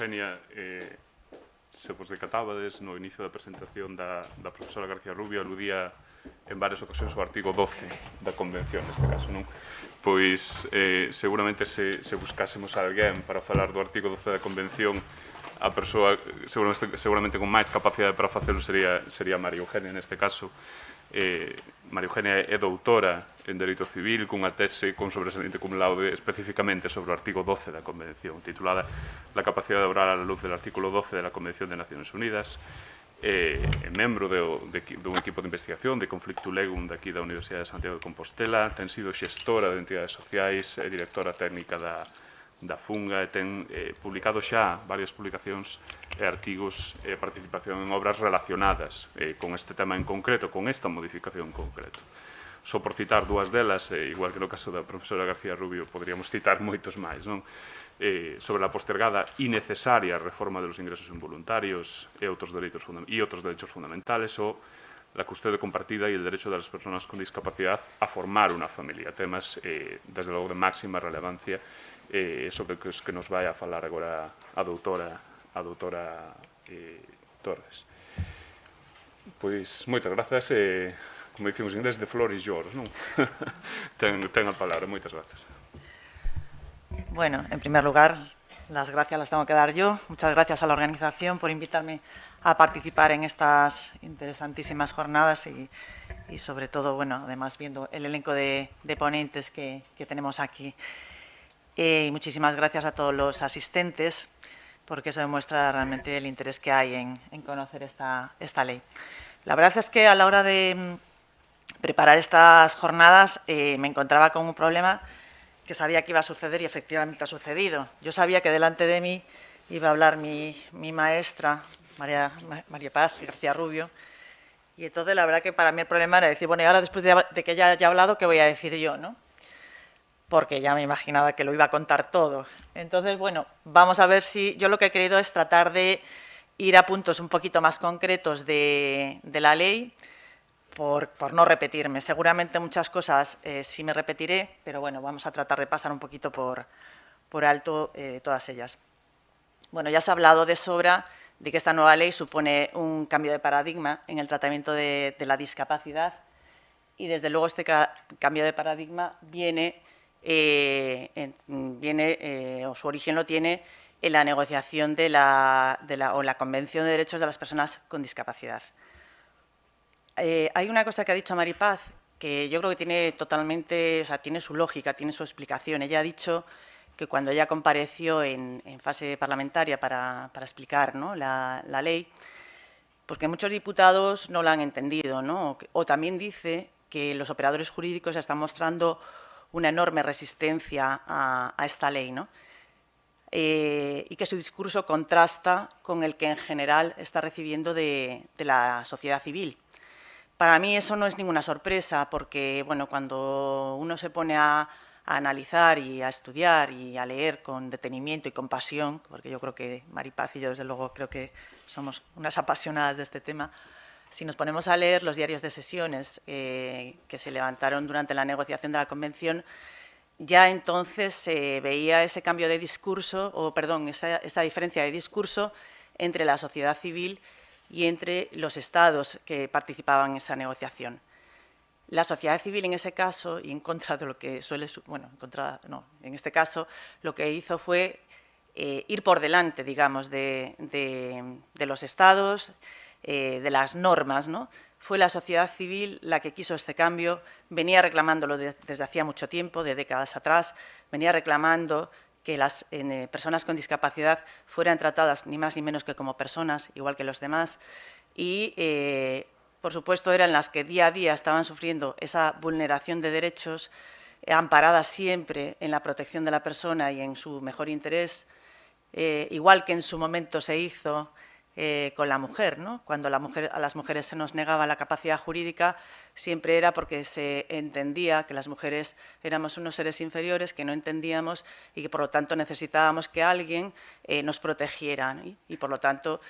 Eugenia, se vos decatábades no inicio da presentación da profesora García Rubio, aludía en varias ocasións ao artigo 12 da Convención, neste caso, non? Pois, seguramente, se buscásemos a alguén para falar do artigo 12 da Convención, a persoa seguramente con máis capacidade para facelo sería María Eugenia, neste caso. María Eugenia é doutora en Dereito Civil cunha tese con sobresaliente cum laude especificamente sobre o artigo 12 da Convención, titulada La capacidade oral a la luz del artículo 12 de la Convención de Naciones Unidas. É membro dun equipo de investigación de Conflicto Legum daqui da Universidade de Santiago de Compostela, ten sido xestora de entidades sociais e directora técnica da Funga e ten publicado xa varias publicacións e artigos e participación en obras relacionadas con este tema en concreto, con esta modificación en concreto. Só por citar dúas delas, igual que no caso da profesora García Rubio, poderíamos citar moitos máis, non? Sobre a postergada innecesaria reforma de los ingresos involuntarios e outros derechos fundamentales, o la custodia compartida y el derecho de las personas con discapacidad a formar una familia. Temas, desde logo, de máxima relevancia sobre os que nos vai a falar agora a doutora Torres. Pois, moitas grazas. Como dicimos en inglés, the floor is yours, non? ten a palabra. Moitas grazas. Bueno, en primer lugar, las gracias las tengo que dar yo. Muchas gracias a la organización por invitarme a participar en estas interesantísimas jornadas y sobre todo, bueno, además viendo el elenco de ponentes que tenemos aquí. Y muchísimas gracias a todos los asistentes, porque eso demuestra realmente el interés que hay en conocer esta ley. La verdad es que a la hora de preparar estas jornadas me encontraba con un problema que sabía que iba a suceder y efectivamente ha sucedido. Yo sabía que delante de mí iba a hablar mi maestra, María Paz García Rubio, y entonces la verdad que para mí el problema era decir, bueno, y ahora después de que ella haya hablado, ¿qué voy a decir yo, no? Porque ya me imaginaba que lo iba a contar todo. Entonces, bueno, vamos a ver si... Yo lo que he querido es tratar de ir a puntos un poquito más concretos de la ley, por no repetirme. Seguramente muchas cosas sí me repetiré, pero bueno, vamos a tratar de pasar un poquito por alto todas ellas. Bueno, ya se ha hablado de sobra de que esta nueva ley supone un cambio de paradigma en el tratamiento de la discapacidad y, desde luego, este cambio de paradigma viene o su origen lo tiene en la negociación de la Convención de Derechos de las Personas con Discapacidad. Hay una cosa que ha dicho Mari Paz que yo creo que tiene totalmente, o sea, tiene su lógica, tiene su explicación. Ella ha dicho que cuando ella compareció en fase parlamentaria para explicar, ¿no?, la ley, pues que muchos diputados no la han entendido, ¿no? O también dice que los operadores jurídicos están mostrando una enorme resistencia a esta ley, ¿no? Y que su discurso contrasta con el que en general está recibiendo de la sociedad civil. Para mí eso no es ninguna sorpresa, porque bueno, cuando uno se pone a analizar y a estudiar y a leer con detenimiento y con pasión, porque yo creo que Mari Paz y yo, desde luego, creo que somos unas apasionadas de este tema, si nos ponemos a leer los diarios de sesiones que se levantaron durante la negociación de la Convención, ya entonces se veía ese cambio de discurso, o perdón, esta diferencia de discurso entre la sociedad civil y entre los estados que participaban en esa negociación. La sociedad civil, en ese caso, y en contra de lo que suele... Bueno, en este caso, lo que hizo fue ir por delante, digamos, de los estados, de las normas, ¿no? Fue la sociedad civil la que quiso este cambio, venía reclamándolo desde hacía mucho tiempo, de décadas atrás, venía reclamando que las personas con discapacidad fueran tratadas ni más ni menos que como personas, igual que los demás, y, por supuesto, eran las que día a día estaban sufriendo esa vulneración de derechos, amparada siempre en la protección de la persona y en su mejor interés, igual que en su momento se hizo con la mujer, ¿no? Cuando a las mujeres se nos negaba la capacidad jurídica, siempre era porque se entendía que las mujeres éramos unos seres inferiores, que no entendíamos y que, por lo tanto, necesitábamos que alguien nos protegiera, ¿no? Y, por lo tanto,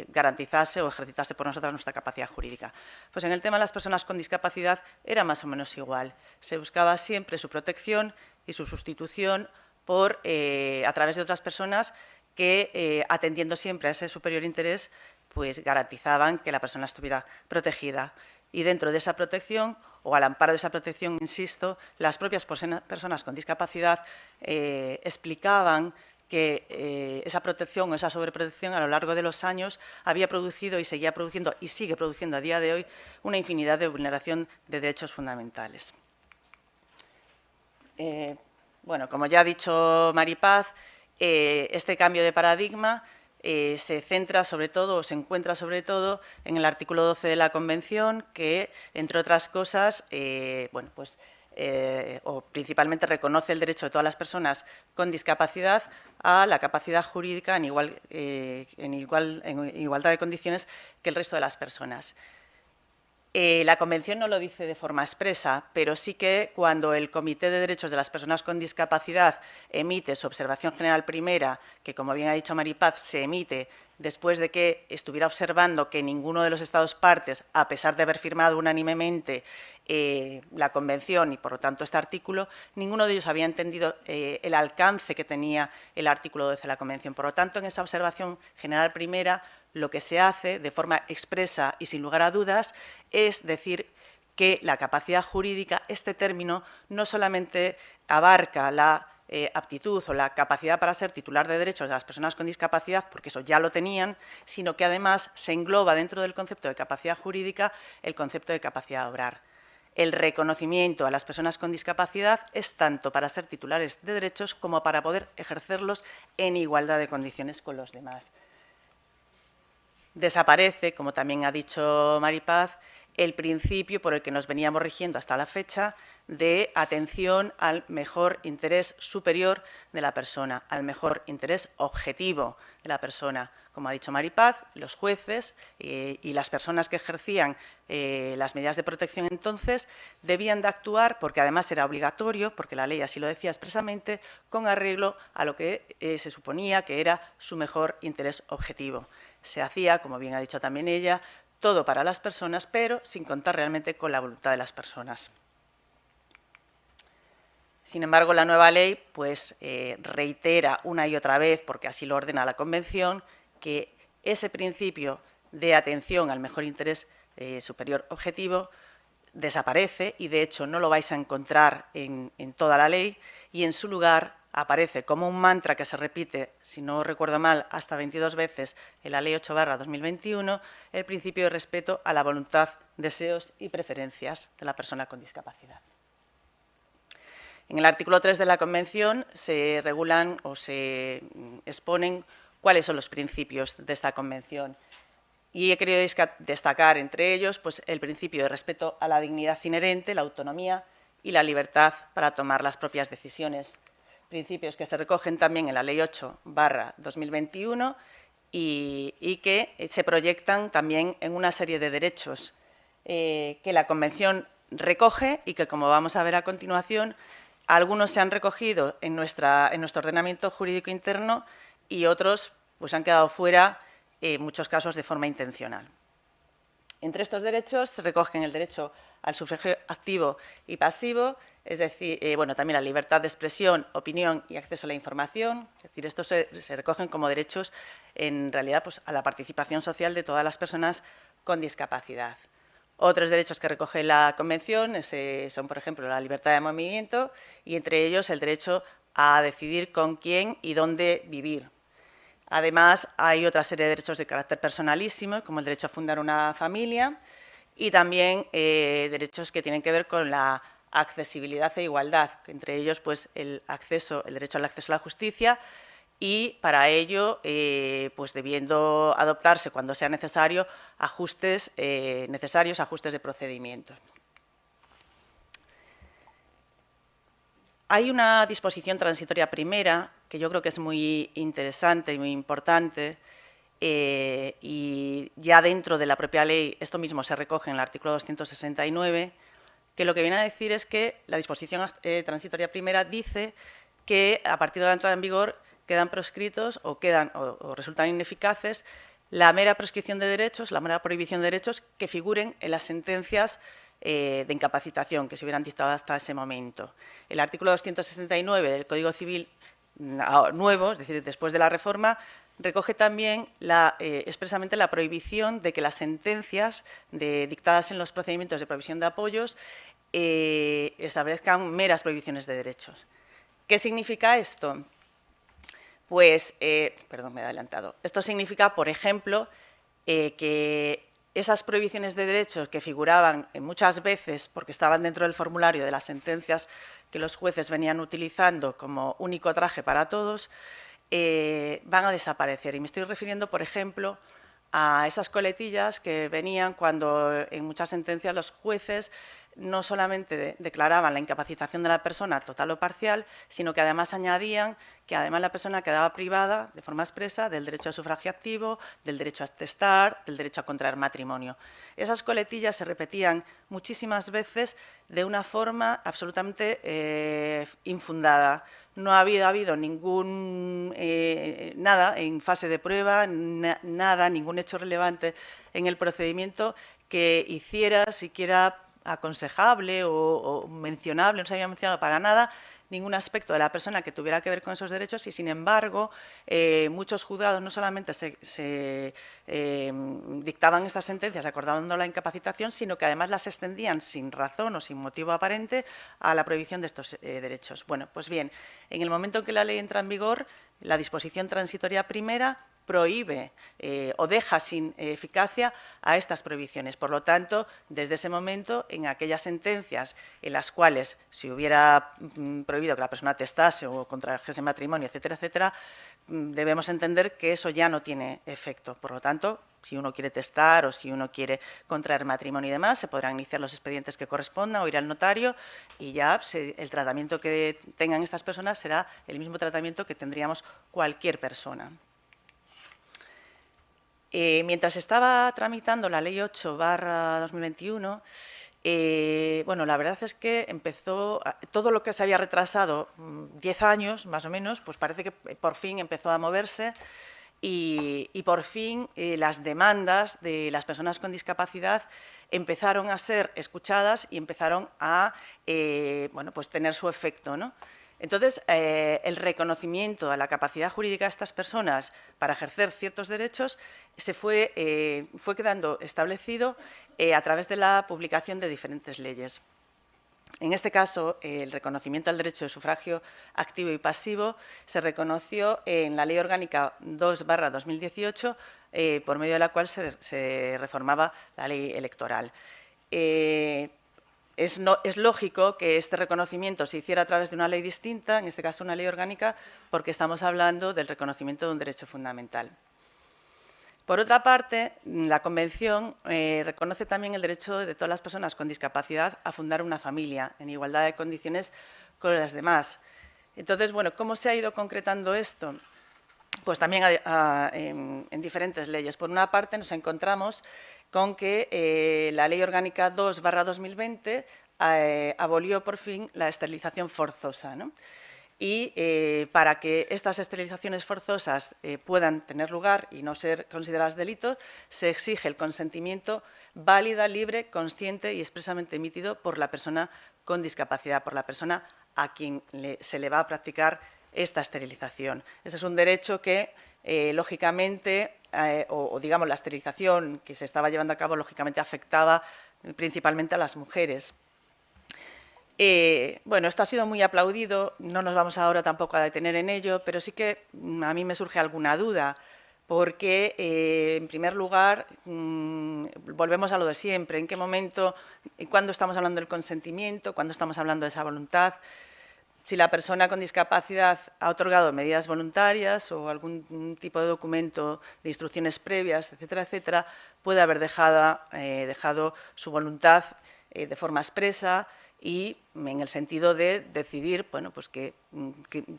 garantizase o ejercitase por nosotras nuestra capacidad jurídica. Pues en el tema de las personas con discapacidad era más o menos igual. Se buscaba siempre su protección y su sustitución a través de otras personas que, atendiendo siempre a ese superior interés, pues garantizaban que la persona estuviera protegida. Y dentro de esa protección, o al amparo de esa protección, insisto, las propias personas con discapacidad explicaban que esa protección o esa sobreprotección a lo largo de los años había producido y seguía produciendo y sigue produciendo a día de hoy una infinidad de vulneración de derechos fundamentales. Bueno, como ya ha dicho Maripaz, este cambio de paradigma se centra sobre todo, o se encuentra sobre todo, en el artículo 12 de la Convención, que, entre otras cosas, bueno, pues, o principalmente reconoce el derecho de todas las personas con discapacidad a la capacidad jurídica en igualdad de condiciones que el resto de las personas. La Convención no lo dice de forma expresa, pero sí que cuando el Comité de Derechos de las Personas con Discapacidad emite su observación general primera, que, como bien ha dicho Maripaz, se emite después de que estuviera observando que ninguno de los Estados partes, a pesar de haber firmado unánimemente la Convención y, por lo tanto, este artículo, ninguno de ellos había entendido el alcance que tenía el artículo 12 de la Convención. Por lo tanto, en esa observación general primera, lo que se hace de forma expresa y sin lugar a dudas es decir que la capacidad jurídica, este término, no solamente abarca la aptitud o la capacidad para ser titular de derechos de las personas con discapacidad, porque eso ya lo tenían, sino que además se engloba dentro del concepto de capacidad jurídica el concepto de capacidad de obrar. El reconocimiento a las personas con discapacidad es tanto para ser titulares de derechos como para poder ejercerlos en igualdad de condiciones con los demás. Desaparece, como también ha dicho Maripaz, el principio por el que nos veníamos rigiendo hasta la fecha de atención al mejor interés superior de la persona, al mejor interés objetivo de la persona. Como ha dicho Maripaz, los jueces y las personas que ejercían las medidas de protección entonces debían de actuar, porque además era obligatorio, porque la ley así lo decía expresamente, con arreglo a lo que se suponía que era su mejor interés objetivo. Se hacía, como bien ha dicho también ella, todo para las personas, pero sin contar realmente con la voluntad de las personas. Sin embargo, la nueva ley pues, reitera una y otra vez, porque así lo ordena la Convención, que ese principio de atención al mejor interés superior objetivo desaparece y, de hecho, no lo vais a encontrar en toda la ley y, en su lugar, aparece como un mantra que se repite, si no recuerdo mal, hasta 22 veces en la Ley 8/2021, el principio de respeto a la voluntad, deseos y preferencias de la persona con discapacidad. En el artículo 3 de la Convención se regulan o se exponen cuáles son los principios de esta Convención. Y he querido destacar entre ellos pues, el principio de respeto a la dignidad inherente, la autonomía y la libertad para tomar las propias decisiones. Principios que se recogen también en la Ley 8/2021 y que se proyectan también en una serie de derechos que la Convención recoge y que, como vamos a ver a continuación, algunos se han recogido en nuestro ordenamiento jurídico interno y otros pues, han quedado fuera, en muchos casos de forma intencional. Entre estos derechos se recogen el derecho al sufragio activo y pasivo, es decir, bueno, también la libertad de expresión, opinión y acceso a la información. Es decir, estos se recogen como derechos, en realidad, pues, a la participación social de todas las personas con discapacidad. Otros derechos que recoge la Convención son, por ejemplo, la libertad de movimiento y, entre ellos, el derecho a decidir con quién y dónde vivir. Además, hay otra serie de derechos de carácter personalísimo, como el derecho a fundar una familia, y también derechos que tienen que ver con la accesibilidad e igualdad, entre ellos pues, el derecho al acceso a la justicia y, para ello, pues, debiendo adoptarse, cuando sea necesario, ajustes de procedimiento. Hay una disposición transitoria primera que yo creo que es muy interesante y muy importante, y ya dentro de la propia ley esto mismo se recoge en el artículo 269, que lo que viene a decir es que la disposición transitoria primera dice que a partir de la entrada en vigor quedan proscritos o resultan ineficaces la mera prescripción de derechos, la mera prohibición de derechos que figuren en las sentencias de incapacitación que se hubieran dictado hasta ese momento. El artículo 269 del Código Civil nuevo, es decir, después de la reforma, recoge también expresamente la prohibición de que las sentencias dictadas en los procedimientos de provisión de apoyos establezcan meras prohibiciones de derechos. ¿Qué significa esto? Pues, perdón, me he adelantado. Esto significa, por ejemplo, que esas prohibiciones de derechos que figuraban muchas veces, porque estaban dentro del formulario de las sentencias que los jueces venían utilizando como único traje para todos, van a desaparecer. Y me estoy refiriendo, por ejemplo, a esas coletillas que venían cuando en muchas sentencias los jueces no solamente declaraban la incapacitación de la persona total o parcial, sino que además añadían que además la persona quedaba privada de forma expresa del derecho a sufragio activo, del derecho a testar, del derecho a contraer matrimonio. Esas coletillas se repetían muchísimas veces de una forma absolutamente infundada. No ha habido ningún nada en fase de prueba, ningún hecho relevante en el procedimiento que hiciera siquiera aconsejable o mencionable, no se había mencionado para nada ningún aspecto de la persona que tuviera que ver con esos derechos y, sin embargo, muchos juzgados no solamente se dictaban estas sentencias acordando la incapacitación, sino que además las extendían sin razón o sin motivo aparente a la prohibición de estos derechos. Bueno, pues bien, en el momento en que la ley entra en vigor, la disposición transitoria primera prohíbe o deja sin eficacia a estas prohibiciones. Por lo tanto, desde ese momento, en aquellas sentencias en las cuales se hubiera prohibido que la persona testase o contrajese matrimonio, etcétera, etcétera, debemos entender que eso ya no tiene efecto. Por lo tanto, si uno quiere testar o si uno quiere contraer matrimonio y demás, se podrán iniciar los expedientes que correspondan o ir al notario y ya el tratamiento que tengan estas personas será el mismo tratamiento que tendríamos cualquier persona. Mientras estaba tramitando la Ley 8/2021, bueno, la verdad es que empezó, todo lo que se había retrasado 10 años, más o menos, pues parece que por fin empezó a moverse y por fin las demandas de las personas con discapacidad empezaron a ser escuchadas y empezaron a bueno, pues tener su efecto, ¿no? Entonces, el reconocimiento a la capacidad jurídica de estas personas para ejercer ciertos derechos se fue quedando establecido a través de la publicación de diferentes leyes. En este caso, el reconocimiento al derecho de sufragio activo y pasivo se reconoció en la Ley Orgánica 2/2018, por medio de la cual se reformaba la ley electoral. Es lógico que este reconocimiento se hiciera a través de una ley distinta, en este caso una ley orgánica, porque estamos hablando del reconocimiento de un derecho fundamental. Por otra parte, la Convención reconoce también el derecho de todas las personas con discapacidad a fundar una familia en igualdad de condiciones con las demás. Entonces, bueno, ¿cómo se ha ido concretando esto? Pues también en diferentes leyes. Por una parte, nos encontramos con que la Ley Orgánica 2/2020 abolió por fin la esterilización forzosa, ¿no? Y para que estas esterilizaciones forzosas puedan tener lugar y no ser consideradas delito, se exige el consentimiento válida, libre, consciente y expresamente emitido por la persona con discapacidad, por la persona a quien se le va a practicar esta esterilización. Este es un derecho que, lógicamente, o digamos la esterilización que se estaba llevando a cabo, lógicamente afectaba principalmente a las mujeres. Bueno, esto ha sido muy aplaudido, no nos vamos ahora tampoco a detener en ello, pero sí que a mí me surge alguna duda, porque, en primer lugar, volvemos a lo de siempre, en qué momento, cuándo estamos hablando del consentimiento, cuándo estamos hablando de esa voluntad. Si la persona con discapacidad ha otorgado medidas voluntarias o algún tipo de documento de instrucciones previas, etcétera, etcétera, puede haber dejado su voluntad de forma expresa y en el sentido de decidir, bueno, pues que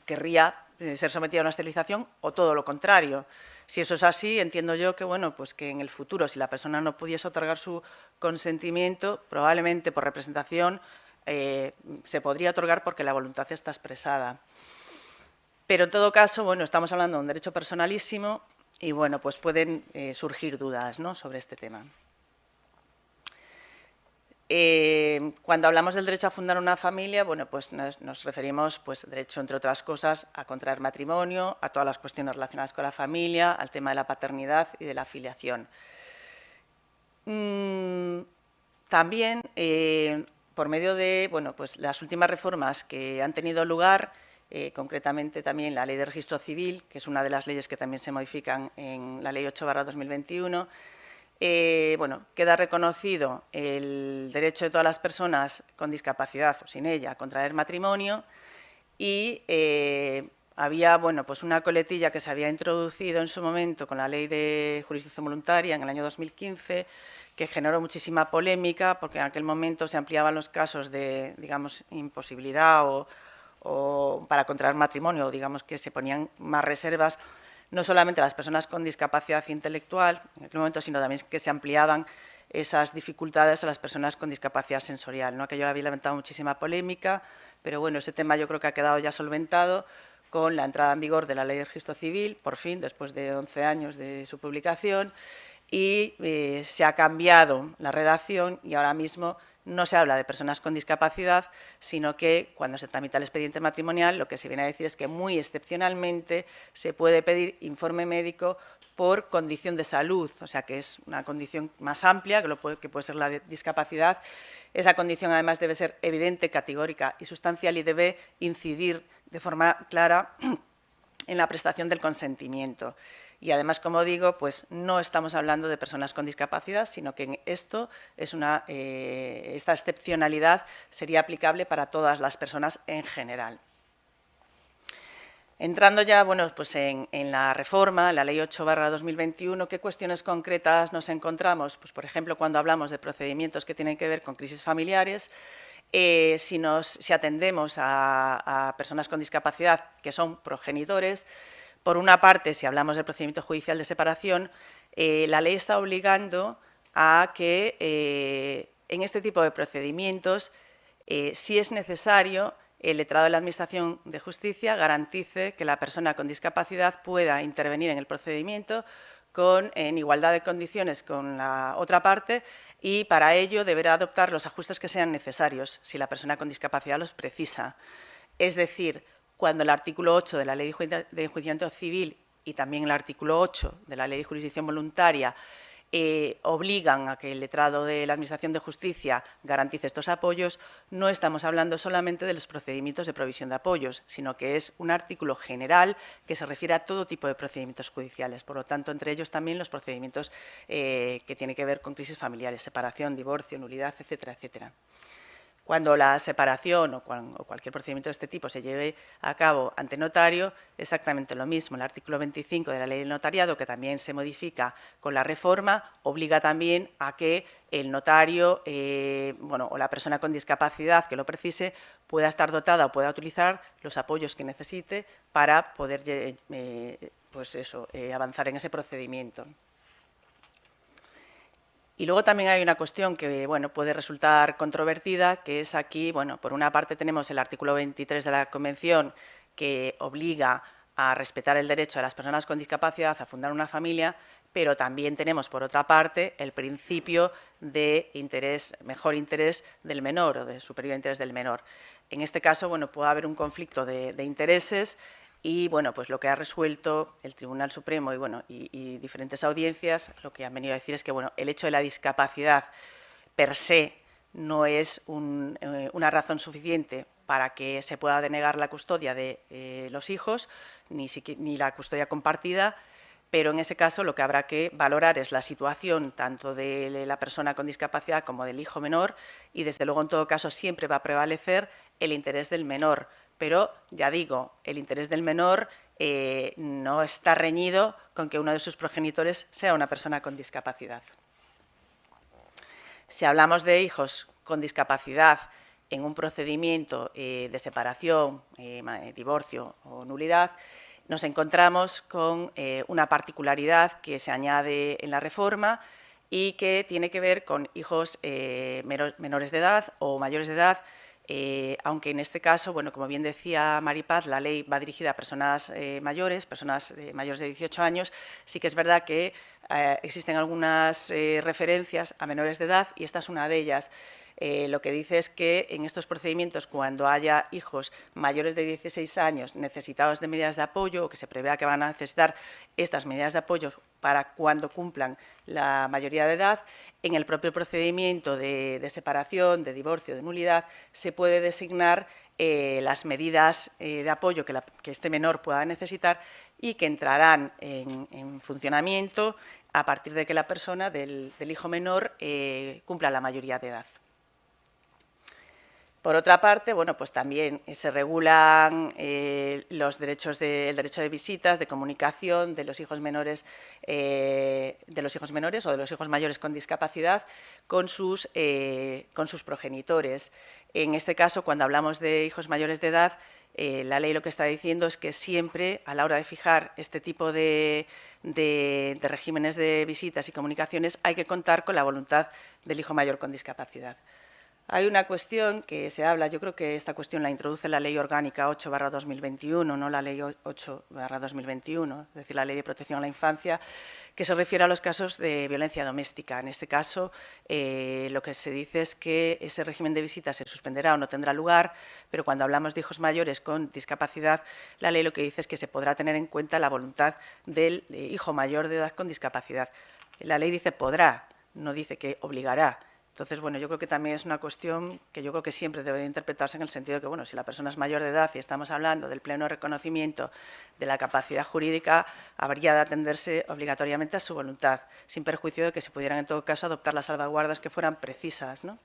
querría ser sometida a una esterilización o todo lo contrario. Si eso es así, entiendo yo que, bueno, pues que en el futuro, si la persona no pudiese otorgar su consentimiento, probablemente por representación, se podría otorgar porque la voluntad está expresada. Pero en todo caso, bueno, estamos hablando de un derecho personalísimo y, bueno, pues pueden surgir dudas, ¿no?, sobre este tema. Cuando hablamos del derecho a fundar una familia, bueno, pues nos referimos, pues, derecho, entre otras cosas, a contraer matrimonio, a todas las cuestiones relacionadas con la familia, al tema de la paternidad y de la filiación. También, por medio de pues las últimas reformas que han tenido lugar, concretamente también la Ley de Registro Civil, que es una de las leyes que también se modifican en la Ley 8/2021, queda reconocido el derecho de todas las personas con discapacidad o sin ella a contraer matrimonio y había pues una coletilla que se había introducido en su momento con la Ley de Jurisdicción Voluntaria en el año 2015, que generó muchísima polémica porque en aquel momento se ampliaban los casos de, digamos, imposibilidad o para contraer matrimonio, digamos que se ponían más reservas, no solamente a las personas con discapacidad intelectual en aquel momento, sino también que se ampliaban esas dificultades a las personas con discapacidad sensorial, ¿no? Aquello había levantado muchísima polémica, pero bueno, ese tema yo creo que ha quedado ya solventado con la entrada en vigor de la Ley de Registro Civil, por fin, después de 11 años de su publicación, y se ha cambiado la redacción y ahora mismo no se habla de personas con discapacidad, sino que cuando se tramita el expediente matrimonial lo que se viene a decir es que muy excepcionalmente se puede pedir informe médico por condición de salud, o sea que es una condición más amplia que puede ser la de discapacidad. Esa condición además debe ser evidente, categórica y sustancial y debe incidir de forma clara en la prestación del consentimiento. Y además, como digo, pues no estamos hablando de personas con discapacidad, sino que esta excepcionalidad sería aplicable para todas las personas en general. Entrando ya pues en la reforma, la Ley 8/2021, ¿qué cuestiones concretas nos encontramos? Pues, por ejemplo, cuando hablamos de procedimientos que tienen que ver con crisis familiares, si atendemos a personas con discapacidad que son progenitores, por una parte, si hablamos del procedimiento judicial de separación, la ley está obligando a que en este tipo de procedimientos, si es necesario, el letrado de la Administración de Justicia garantice que la persona con discapacidad pueda intervenir en el procedimiento en igualdad de condiciones con la otra parte y para ello deberá adoptar los ajustes que sean necesarios si la persona con discapacidad los precisa. Es decir, cuando el artículo 8 de la Ley de Enjuiciamiento Civil y también el artículo 8 de la Ley de Jurisdicción Voluntaria obligan a que el letrado de la Administración de Justicia garantice estos apoyos, no estamos hablando solamente de los procedimientos de provisión de apoyos, sino que es un artículo general que se refiere a todo tipo de procedimientos judiciales. Por lo tanto, entre ellos también los procedimientos que tienen que ver con crisis familiares, separación, divorcio, nulidad, etcétera, etcétera. Cuando la separación o cualquier procedimiento de este tipo se lleve a cabo ante notario, exactamente lo mismo. El artículo 25 de la Ley del Notariado, que también se modifica con la reforma, obliga también a que el notario o la persona con discapacidad que lo precise pueda estar dotada o pueda utilizar los apoyos que necesite para poder avanzar en ese procedimiento. Y luego también hay una cuestión que puede resultar controvertida, que es aquí, por una parte tenemos el artículo 23 de la Convención que obliga a respetar el derecho de las personas con discapacidad a fundar una familia, pero también tenemos, por otra parte, el principio de mejor interés del menor o de superior interés del menor. En este caso, puede haber un conflicto de intereses y pues lo que ha resuelto el Tribunal Supremo y diferentes audiencias, lo que han venido a decir es que el hecho de la discapacidad per se no es una razón suficiente para que se pueda denegar la custodia de los hijos, ni la custodia compartida, pero en ese caso lo que habrá que valorar es la situación tanto de la persona con discapacidad como del hijo menor y, desde luego, en todo caso, siempre va a prevalecer el interés del menor. Pero, ya digo, el interés del menor no está reñido con que uno de sus progenitores sea una persona con discapacidad. Si hablamos de hijos con discapacidad en un procedimiento de separación, divorcio o nulidad, nos encontramos con una particularidad que se añade en la reforma y que tiene que ver con hijos menores de edad o mayores de edad, aunque en este caso, como bien decía Maripaz, la ley va dirigida a personas mayores, mayores de 18 años, sí que es verdad que existen algunas referencias a menores de edad y esta es una de ellas. lo que dice es que en estos procedimientos, cuando haya hijos mayores de 16 años necesitados de medidas de apoyo o que se prevea que van a necesitar estas medidas de apoyo para cuando cumplan la mayoría de edad, en el propio procedimiento de separación, de divorcio, de nulidad, se puede designar las medidas de apoyo que este menor pueda necesitar y que entrarán en funcionamiento a partir de que la persona del hijo menor cumpla la mayoría de edad. Por otra parte, bueno, pues también se regulan los derechos el derecho de visitas, de comunicación de los hijos menores o de los hijos mayores con discapacidad con sus progenitores. En este caso, cuando hablamos de hijos mayores de edad, la ley lo que está diciendo es que siempre, a la hora de fijar este tipo de regímenes de visitas y comunicaciones, hay que contar con la voluntad del hijo mayor con discapacidad. Hay una cuestión que se habla, yo creo que esta cuestión la introduce la Ley Orgánica 8/2021, no la Ley 8/2021, es decir, la Ley de Protección a la Infancia, que se refiere a los casos de violencia doméstica. En este caso, lo que se dice es que ese régimen de visitas se suspenderá o no tendrá lugar, pero cuando hablamos de hijos mayores con discapacidad, la ley lo que dice es que se podrá tener en cuenta la voluntad del hijo mayor de edad con discapacidad. La ley dice podrá, no dice que obligará. Entonces, bueno, yo creo que también es una cuestión que yo creo que siempre debe de interpretarse en el sentido de que, bueno, si la persona es mayor de edad y estamos hablando del pleno reconocimiento de la capacidad jurídica, habría de atenderse obligatoriamente a su voluntad, sin perjuicio de que se pudieran, en todo caso, adoptar las salvaguardas que fueran precisas, ¿no?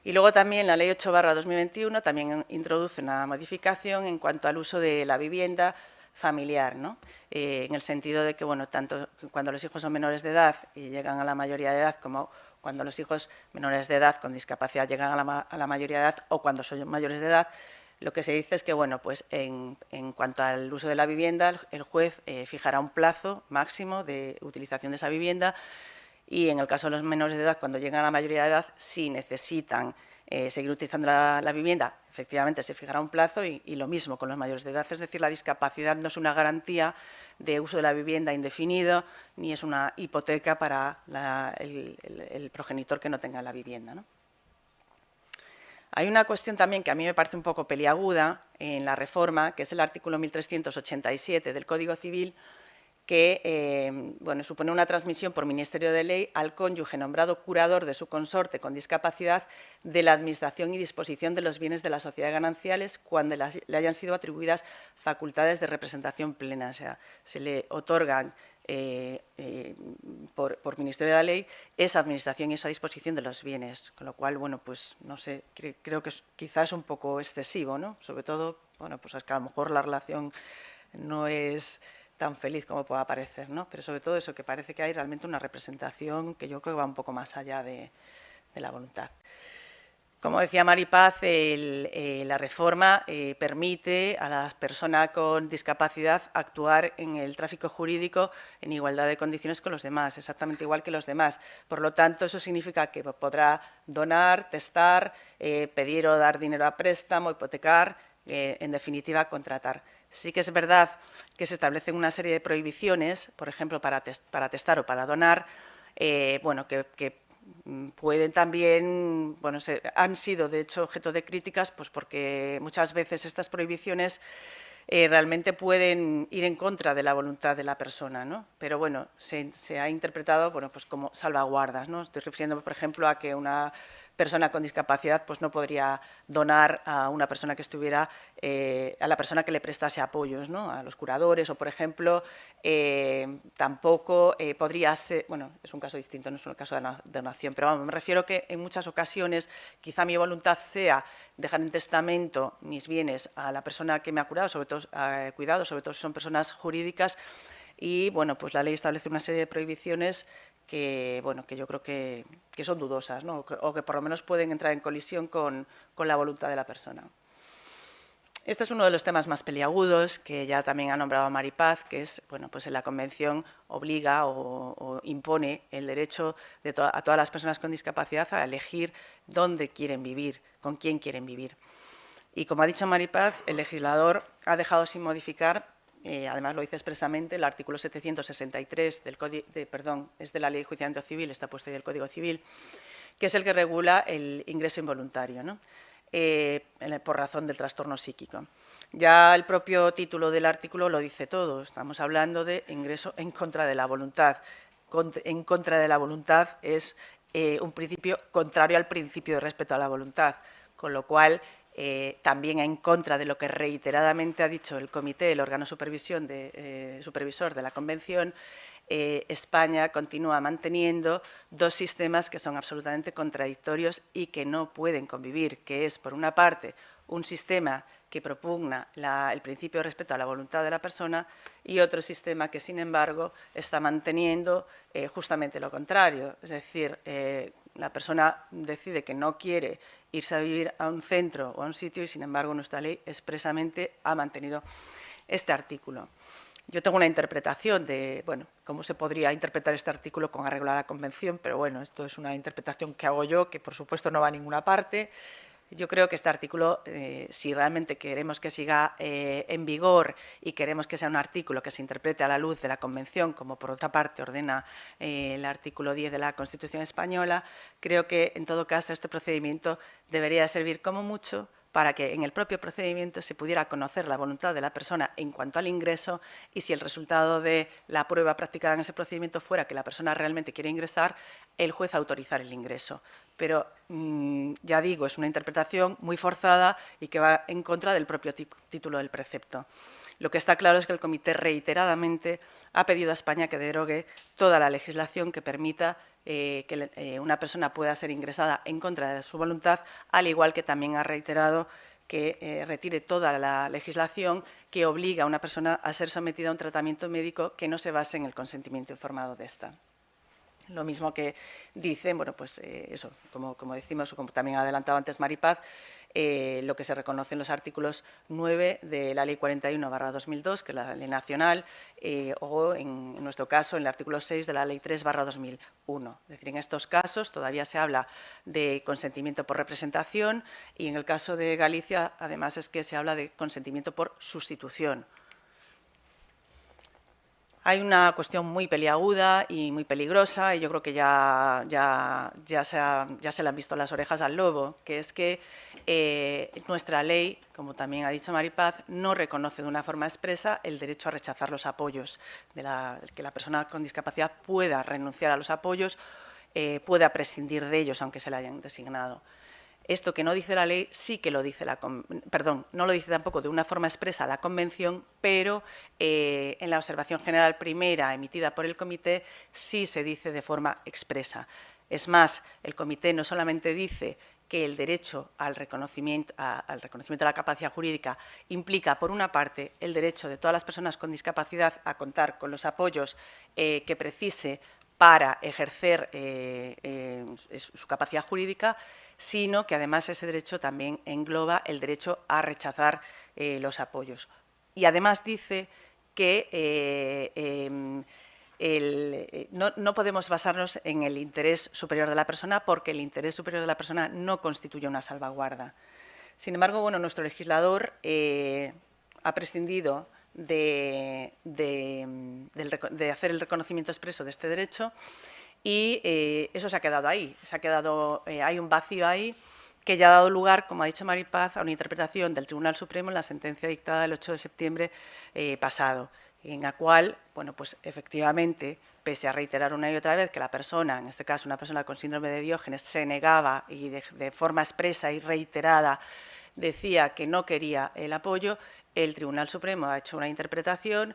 Y luego también la Ley 8/2021 también introduce una modificación en cuanto al uso de la vivienda familiar, ¿no? En el sentido de que, bueno, tanto cuando los hijos son menores de edad y llegan a la mayoría de edad como cuando los hijos menores de edad con discapacidad llegan a la mayoría de edad o cuando son mayores de edad, lo que se dice es que, bueno, pues en cuanto al uso de la vivienda, el juez fijará un plazo máximo de utilización de esa vivienda y en el caso de los menores de edad, cuando llegan a la mayoría de edad, si necesitan seguir utilizando la vivienda, efectivamente se fijará un plazo y lo mismo con los mayores de edad, es decir, la discapacidad no es una garantía de uso de la vivienda indefinido ni es una hipoteca para el progenitor que no tenga la vivienda, ¿no? Hay una cuestión también que a mí me parece un poco peliaguda en la reforma, que es el artículo 1387 del Código Civil, que bueno, supone una transmisión por Ministerio de Ley al cónyuge nombrado curador de su consorte con discapacidad de la administración y disposición de los bienes de la sociedad gananciales cuando le hayan sido atribuidas facultades de representación plena. O sea, se le otorgan por Ministerio de la Ley esa administración y esa disposición de los bienes, con lo cual, bueno, pues no sé, creo que quizás es un poco excesivo, ¿no? Sobre todo, bueno, pues es que a lo mejor la relación no es tan feliz como pueda parecer, ¿no? Pero sobre todo eso, que parece que hay realmente una representación que yo creo que va un poco más allá de la voluntad. Como decía Maripaz, la reforma permite a las personas con discapacidad actuar en el tráfico jurídico en igualdad de condiciones con los demás, exactamente igual que los demás. Por lo tanto, eso significa que podrá donar, testar, pedir o dar dinero a préstamo, hipotecar, en definitiva, contratar. Sí que es verdad que se establecen una serie de prohibiciones, por ejemplo, para testar o para donar, bueno, que pueden también, bueno, han sido de hecho objeto de críticas, pues porque muchas veces estas prohibiciones realmente pueden ir en contra de la voluntad de la persona, ¿no? Pero bueno, se ha interpretado, bueno, pues como salvaguardas, ¿no? Estoy refiriendo, por ejemplo, a que una persona con discapacidad pues no podría donar a una persona que estuviera, a la persona que le prestase apoyos, ¿no? A los curadores o, por ejemplo, tampoco podría ser, bueno, es un caso distinto, no es un caso de donación, pero vamos, me refiero que en muchas ocasiones quizá mi voluntad sea dejar en testamento mis bienes a la persona que me ha curado, sobre todo, sobre todo si son personas jurídicas, y bueno, pues la ley establece una serie de prohibiciones que, bueno, que yo creo que son dudosas, ¿no? o que por lo menos pueden entrar en colisión con la voluntad de la persona. Este es uno de los temas más peliagudos que ya también ha nombrado Maripaz, que es, bueno, pues en la Convención obliga o impone el derecho a todas las personas con discapacidad a elegir dónde quieren vivir, con quién quieren vivir. Y como ha dicho Maripaz, el legislador ha dejado sin modificar además lo dice expresamente el artículo 763 es de la Ley de Enjuiciamiento Civil, está puesto ahí del Código Civil, que es el que regula el ingreso involuntario, ¿no? Por razón del trastorno psíquico. Ya el propio título del artículo lo dice todo, estamos hablando de ingreso en contra de la voluntad. En contra de la voluntad es un principio contrario al principio de respeto a la voluntad, con lo cual también en contra de lo que reiteradamente ha dicho el comité, el órgano supervisor de la Convención, España continúa manteniendo dos sistemas que son absolutamente contradictorios y que no pueden convivir, que es, por una parte, un sistema que propugna el principio de respeto a la voluntad de la persona y otro sistema que, sin embargo, está manteniendo justamente lo contrario. Es decir, la persona decide que no quiere irse a vivir a un centro o a un sitio y, sin embargo, nuestra ley expresamente ha mantenido este artículo. Yo tengo una interpretación de, bueno, cómo se podría interpretar este artículo con arreglo a la Convención, pero bueno, esto es una interpretación que hago yo, que por supuesto no va a ninguna parte. Yo creo que este artículo, si realmente queremos que siga en vigor y queremos que sea un artículo que se interprete a la luz de la Convención, como por otra parte ordena el artículo 10 de la Constitución española, creo que en todo caso este procedimiento debería servir como mucho para que en el propio procedimiento se pudiera conocer la voluntad de la persona en cuanto al ingreso y si el resultado de la prueba practicada en ese procedimiento fuera que la persona realmente quiere ingresar, el juez autorizar el ingreso. Pero, ya digo, es una interpretación muy forzada y que va en contra del propio título del precepto. Lo que está claro es que el comité reiteradamente ha pedido a España que derogue toda la legislación que permita que una persona pueda ser ingresada en contra de su voluntad, al igual que también ha reiterado que retire toda la legislación que obliga a una persona a ser sometida a un tratamiento médico que no se base en el consentimiento informado de esta. Lo mismo que dicen, bueno, pues eso, como decimos, o como también ha adelantado antes Maripaz, lo que se reconoce en los artículos 9 de la Ley 41/2002, que es la Ley Nacional, o en nuestro caso, en el artículo 6 de la Ley 3/2001. Es decir, en estos casos todavía se habla de consentimiento por representación y en el caso de Galicia, además, es que se habla de consentimiento por sustitución. Hay una cuestión muy peliaguda y muy peligrosa, y yo creo que ya se le han visto las orejas al lobo, que es que nuestra ley, como también ha dicho Maripaz, no reconoce de una forma expresa el derecho a rechazar los apoyos, que la persona con discapacidad pueda renunciar a los apoyos, pueda prescindir de ellos, aunque se le hayan designado. Esto que no dice la ley sí que lo dice no lo dice tampoco de una forma expresa la Convención, pero en la observación general primera emitida por el comité sí se dice de forma expresa. Es más, el comité no solamente dice que el derecho al reconocimiento de la capacidad jurídica implica, por una parte, el derecho de todas las personas con discapacidad a contar con los apoyos que precise para ejercer su capacidad jurídica, sino que además ese derecho también engloba el derecho a rechazar los apoyos. Y además dice que no podemos basarnos en el interés superior de la persona porque el interés superior de la persona no constituye una salvaguarda. Sin embargo, bueno, nuestro legislador ha prescindido de hacer el reconocimiento expreso de este derecho y eso se ha quedado ahí. Hay un vacío ahí que ya ha dado lugar, como ha dicho Maripaz, a una interpretación del Tribunal Supremo en la sentencia dictada el 8 de septiembre pasado, en la cual, bueno, pues efectivamente, pese a reiterar una y otra vez que la persona, en este caso una persona con síndrome de Diógenes, se negaba y de forma expresa y reiterada decía que no quería el apoyo, el Tribunal Supremo ha hecho una interpretación,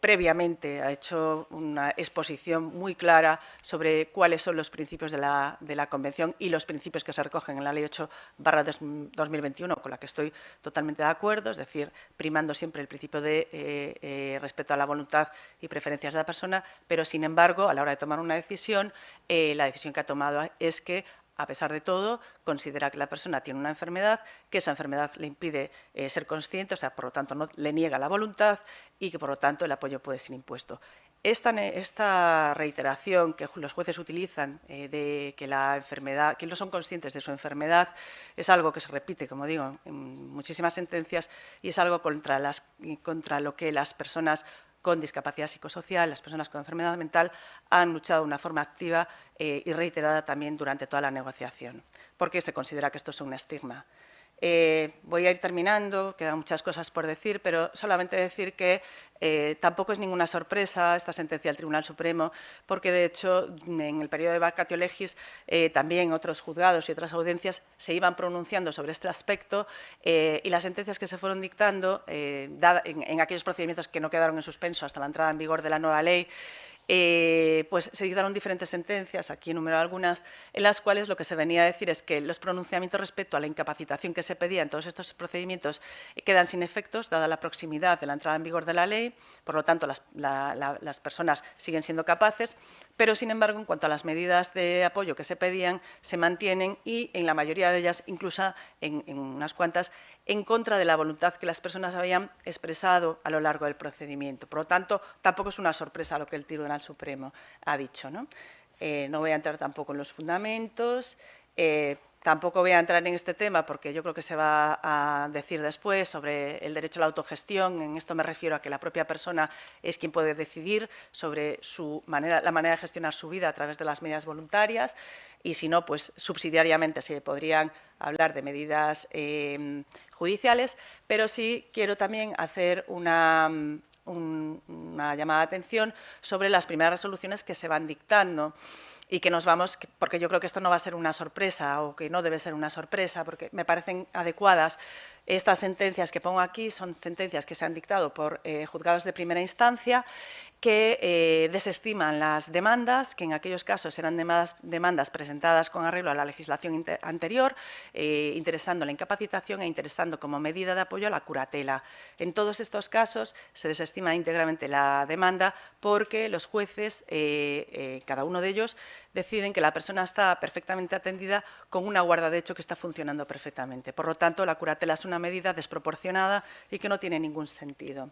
previamente ha hecho una exposición muy clara sobre cuáles son los principios de la Convención y los principios que se recogen en la Ley 8/2021, con la que estoy totalmente de acuerdo, es decir, primando siempre el principio de respeto a la voluntad y preferencias de la persona, pero, sin embargo, a la hora de tomar una decisión, la decisión que ha tomado es que, a pesar de todo, considera que la persona tiene una enfermedad, que esa enfermedad le impide ser consciente, o sea, por lo tanto, no le niega la voluntad y que, por lo tanto, el apoyo puede ser impuesto. esta reiteración que los jueces utilizan de que la enfermedad, que no son conscientes de su enfermedad, es algo que se repite, como digo, en muchísimas sentencias y es algo contra lo que las personas con discapacidad psicosocial, las personas con enfermedad mental, han luchado de una forma activa y reiterada también durante toda la negociación, porque se considera que esto es un estigma. Voy a ir terminando, quedan muchas cosas por decir, pero solamente decir que tampoco es ninguna sorpresa esta sentencia del Tribunal Supremo, porque de hecho en el periodo de vacatio legis también otros juzgados y otras audiencias se iban pronunciando sobre este aspecto y las sentencias que se fueron dictando en aquellos procedimientos que no quedaron en suspenso hasta la entrada en vigor de la nueva ley, pues se dictaron diferentes sentencias, aquí enumero algunas, en las cuales lo que se venía a decir es que los pronunciamientos respecto a la incapacitación que se pedía en todos estos procedimientos quedan sin efectos, dada la proximidad de la entrada en vigor de la ley, por lo tanto las personas siguen siendo capaces, pero sin embargo en cuanto a las medidas de apoyo que se pedían, se mantienen y en la mayoría de ellas, incluso en unas cuantas, en contra de la voluntad que las personas habían expresado a lo largo del procedimiento. Por lo tanto, tampoco es una sorpresa lo que el Tribunal Supremo ha dicho, ¿no? No voy a entrar tampoco en los fundamentos, tampoco voy a entrar en este tema porque yo creo que se va a decir después sobre el derecho a la autogestión. En esto me refiero a que la propia persona es quien puede decidir sobre la manera de gestionar su vida a través de las medidas voluntarias y si no, pues subsidiariamente se podrían hablar de medidas judiciales, pero sí quiero también hacer una llamada de atención sobre las primeras resoluciones que se van dictando y que nos vamos, porque yo creo que esto no va a ser una sorpresa o que no debe ser una sorpresa, porque me parecen adecuadas. Estas sentencias que pongo aquí son sentencias que se han dictado por juzgados de primera instancia que desestiman las demandas, que en aquellos casos eran demandas presentadas con arreglo a la legislación anterior, interesando la incapacitación e interesando como medida de apoyo a la curatela. En todos estos casos se desestima íntegramente la demanda porque los jueces, cada uno de ellos, deciden que la persona está perfectamente atendida con una guarda de hecho que está funcionando perfectamente. Por lo tanto, la curatela es una medida desproporcionada y que no tiene ningún sentido.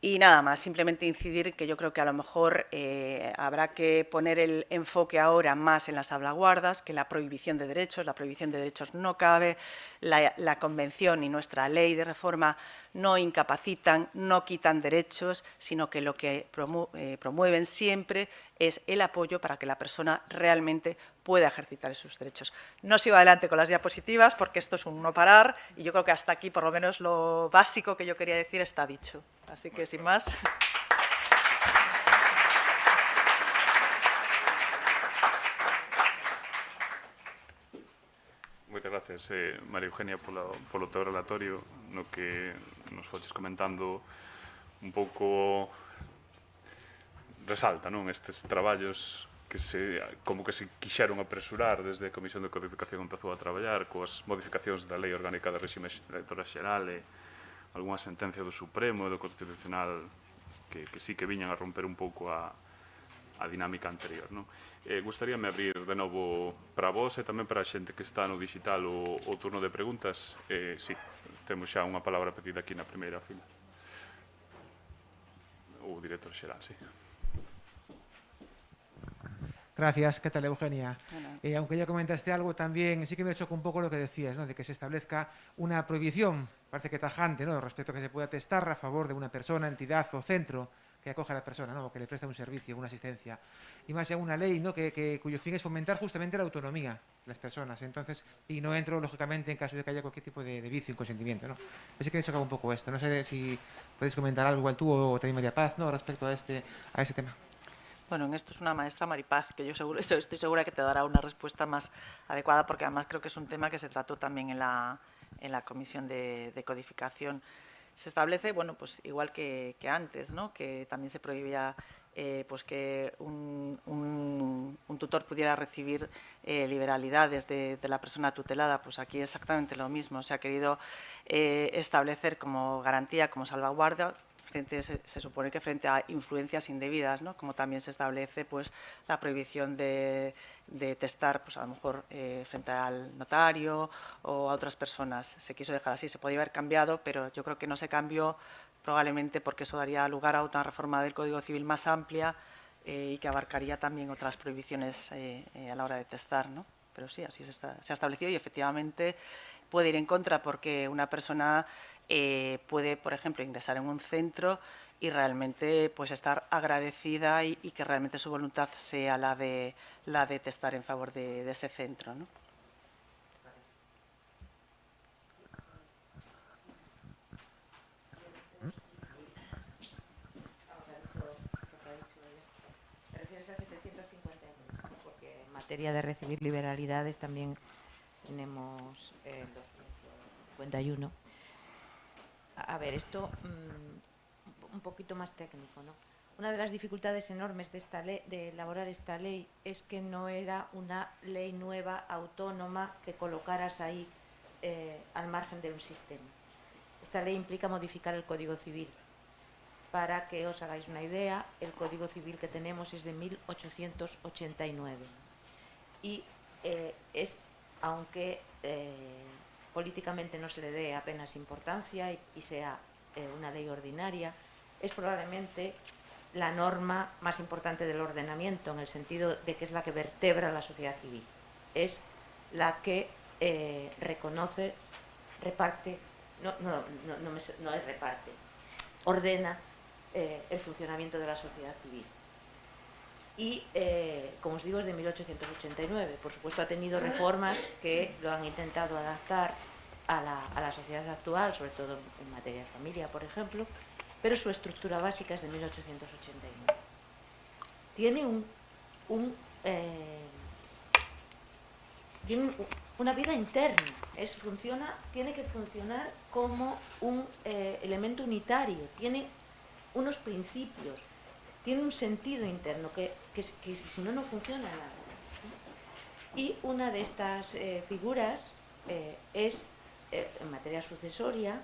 Y nada más, simplemente incidir que yo creo que a lo mejor habrá que poner el enfoque ahora más en las salvaguardas, que la prohibición de derechos no cabe, la Convención y nuestra ley de reforma no incapacitan, no quitan derechos, sino que lo que promueven siempre es el apoyo para que la persona realmente pueda ejercitar sus derechos. No sigo adelante con las diapositivas porque esto es un no parar y yo creo que hasta aquí por lo menos lo básico que yo quería decir está dicho. Así que sin más. Moitas gracias, María Eugenia, polo teu relatorio, no que nos foches comentando un pouco resalta, non, estes traballos que como que se quixeron apresurar desde a Comisión de Codificación empezou a traballar coas modificacións da Lei Orgánica de Réxime Electoral Xeral e algunha sentencia do Supremo e do Constitucional que sí que viñan a romper un pouco a dinámica anterior, non? Gustaríame abrir de novo para vos e tamén para a xente que está no digital o turno de preguntas. Sí, temos xa unha palabra pedida aquí na primeira fila. O director xeral, sí. Gracias. ¿Qué tal, Eugenia? Aunque ya comentaste algo, también sí que me choca un poco lo que decías, ¿no? De que se establezca una prohibición, parece que tajante, ¿no? Respecto a que se pueda testar a favor de una persona, entidad o centro que acoge a la persona, ¿no? O que le presta un servicio, una asistencia. Y más en una ley, ¿no? Cuyo fin es fomentar justamente la autonomía de las personas. Entonces, y no entro, lógicamente, en caso de que haya cualquier tipo de vicio, inconsentimiento, ¿no? Así que me chocaba un poco esto. No sé si puedes comentar algo igual tú o también María Paz, ¿no? Respecto a este tema. Bueno, en esto es una maestra Maripaz, que yo estoy segura que te dará una respuesta más adecuada, porque además creo que es un tema que se trató también en la Comisión de Codificación. Se establece, bueno, pues igual que antes, ¿no? Que también se prohibía pues que un tutor pudiera recibir liberalidades de la persona tutelada. Pues aquí exactamente lo mismo. Se ha querido establecer como garantía, como salvaguarda, se supone que frente a influencias indebidas, ¿no? Como también se establece pues la prohibición de testar, pues a lo mejor frente al notario o a otras personas. Se quiso dejar así, se podía haber cambiado, pero yo creo que no se cambió probablemente porque eso daría lugar a una reforma del Código Civil más amplia y que abarcaría también otras prohibiciones a la hora de testar, ¿no? Pero sí, así se ha establecido y efectivamente puede ir en contra porque una persona puede, por ejemplo, ingresar en un centro y realmente pues estar agradecida y que realmente su voluntad sea la de testar en favor de ese centro, ¿no? Porque en materia de recibir liberalidades también tenemos el 251. A ver, esto un poquito más técnico, ¿no? Una de las dificultades enormes de esta ley, de elaborar esta ley, es que no era una ley nueva, autónoma, que colocaras ahí al margen de un sistema. Esta ley implica modificar el Código Civil. Para que os hagáis una idea, el Código Civil que tenemos es de 1889. Y aunque políticamente no se le dé apenas importancia y sea una ley ordinaria, es probablemente la norma más importante del ordenamiento, en el sentido de que es la que vertebra la sociedad civil. Es la que reconoce, reparte, no es reparte, ordena el funcionamiento de la sociedad civil. Y, como os digo, es de 1889. Por supuesto, ha tenido reformas que lo han intentado adaptar a la sociedad actual, sobre todo en materia de familia, por ejemplo, pero su estructura básica es de 1889. Tiene tiene una vida interna, tiene que funcionar como un elemento unitario, tiene unos principios, tiene un sentido interno que si no, no funciona nada. Y una de estas figuras es, en materia sucesoria,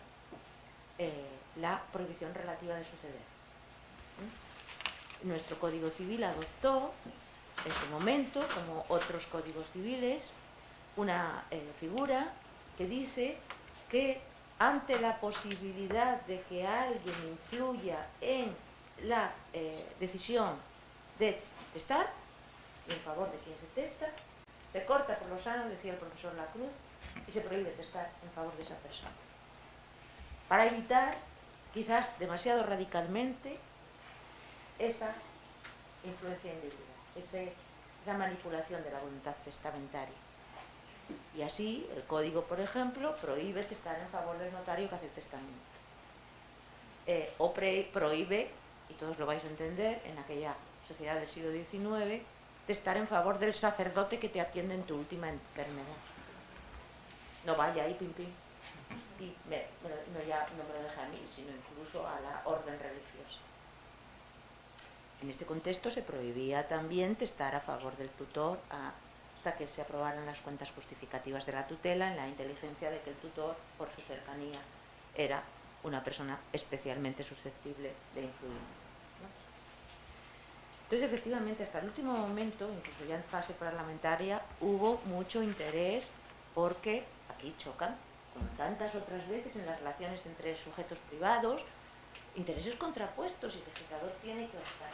la prohibición relativa de suceder. Nuestro Código Civil adoptó, en su momento, como otros códigos civiles, una figura que dice que ante la posibilidad de que alguien influya en la decisión de testar, y en favor de quien se testa, se corta por lo sano, decía el profesor Lacruz, y se prohíbe testar en favor de esa persona. Para evitar, quizás demasiado radicalmente, esa influencia indebida, esa manipulación de la voluntad testamentaria. Y así, el Código, por ejemplo, prohíbe testar en favor del notario que hace el testamento. O prohíbe, y todos lo vais a entender, en aquella sociedad del siglo XIX, testar en favor del sacerdote que te atiende en tu última enfermedad. No vaya ahí, pim, pim, y no me lo deja a mí, sino incluso a la orden religiosa. En este contexto se prohibía también testar a favor del tutor hasta que se aprobaran las cuentas justificativas de la tutela, en la inteligencia de que el tutor, por su cercanía, era una persona especialmente susceptible de influir, ¿no? Entonces, efectivamente, hasta el último momento, incluso ya en fase parlamentaria, hubo mucho interés porque aquí chocan, como tantas otras veces en las relaciones entre sujetos privados, intereses contrapuestos y el legislador tiene que optar.